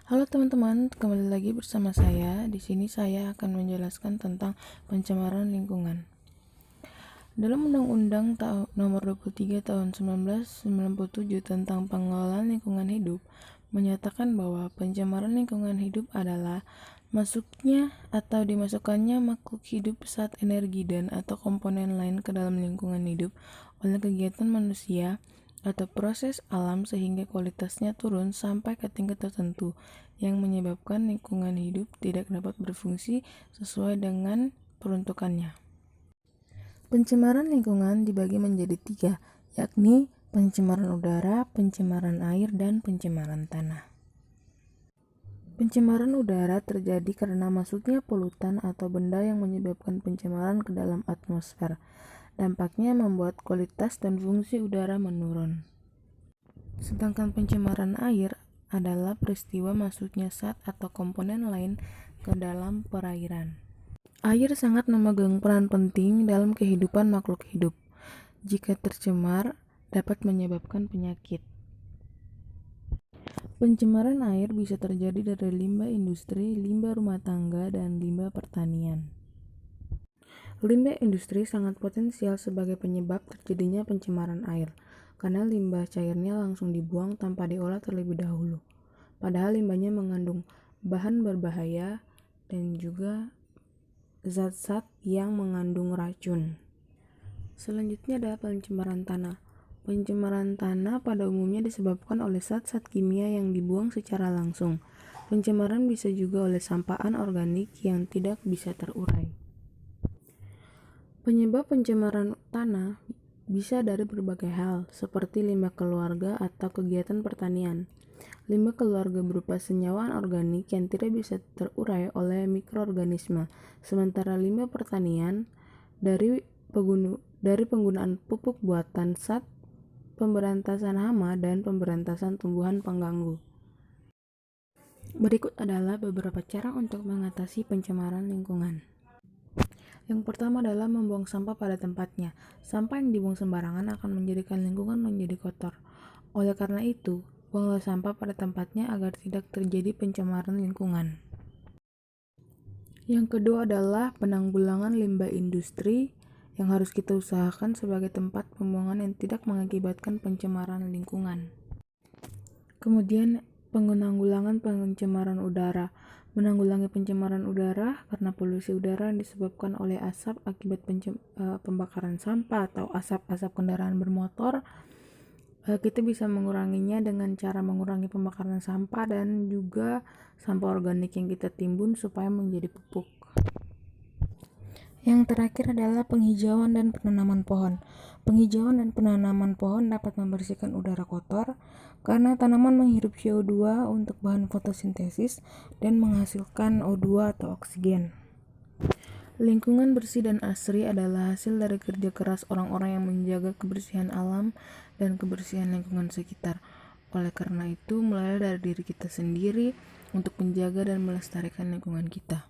Halo teman-teman, kembali lagi bersama saya. Di sini saya akan menjelaskan tentang pencemaran lingkungan. Dalam Undang-Undang Nomor 23 Tahun 1997 tentang Pengelolaan Lingkungan Hidup menyatakan bahwa pencemaran lingkungan hidup adalah masuknya atau dimasukkannya makhluk hidup zat energi dan atau komponen lain ke dalam lingkungan hidup oleh kegiatan manusia atau proses alam sehingga kualitasnya turun sampai ke tingkat tertentu yang menyebabkan lingkungan hidup tidak dapat berfungsi sesuai dengan peruntukannya. Pencemaran lingkungan dibagi menjadi 3, yakni pencemaran udara, pencemaran air, dan pencemaran tanah. Pencemaran udara terjadi karena masuknya polutan atau benda yang menyebabkan pencemaran ke dalam atmosfer. Dampaknya membuat kualitas dan fungsi udara menurun. Sedangkan pencemaran air adalah peristiwa masuknya zat atau komponen lain ke dalam perairan. Air sangat memegang peran penting dalam kehidupan makhluk hidup. Jika tercemar, dapat menyebabkan penyakit. Pencemaran air bisa terjadi dari limbah industri, limbah rumah tangga, dan limbah pertanian. Limbah industri sangat potensial sebagai penyebab terjadinya pencemaran air, karena limbah cairnya langsung dibuang tanpa diolah terlebih dahulu. Padahal limbahnya mengandung bahan berbahaya dan juga zat-zat yang mengandung racun. Selanjutnya adalah pencemaran tanah. Pencemaran tanah pada umumnya disebabkan oleh zat-zat kimia yang dibuang secara langsung. Pencemaran bisa juga oleh sampah anorganik yang tidak bisa terurai. Penyebab pencemaran tanah bisa dari berbagai hal, seperti limbah keluarga atau kegiatan pertanian. Limbah keluarga berupa senyawa anorganik yang tidak bisa terurai oleh mikroorganisme, sementara limbah pertanian dari penggunaan pupuk buatan, zat pemberantasan hama, dan pemberantasan tumbuhan pengganggu. Berikut adalah beberapa cara untuk mengatasi pencemaran lingkungan. Yang pertama adalah membuang sampah pada tempatnya. Sampah yang dibuang sembarangan akan menjadikan lingkungan menjadi kotor. Oleh karena itu, buanglah sampah pada tempatnya agar tidak terjadi pencemaran lingkungan. Yang kedua adalah penanggulangan limbah industri yang harus kita usahakan sebagai tempat pembuangan yang tidak mengakibatkan pencemaran lingkungan. Kemudian penanggulangan pencemaran udara. Menanggulangi pencemaran udara karena polusi udara yang disebabkan oleh asap akibat pembakaran sampah atau asap-asap kendaraan bermotor. Kita bisa menguranginya dengan cara mengurangi pembakaran sampah dan juga sampah organik yang kita timbun supaya menjadi pupuk. Yang terakhir adalah penghijauan dan penanaman pohon. Penghijauan dan penanaman pohon dapat membersihkan udara kotor karena tanaman menghirup CO2 untuk bahan fotosintesis dan menghasilkan O2 atau oksigen. Lingkungan bersih dan asri adalah hasil dari kerja keras orang-orang yang menjaga kebersihan alam dan kebersihan lingkungan sekitar. Oleh karena itu, mulai dari diri kita sendiri untuk menjaga dan melestarikan lingkungan kita.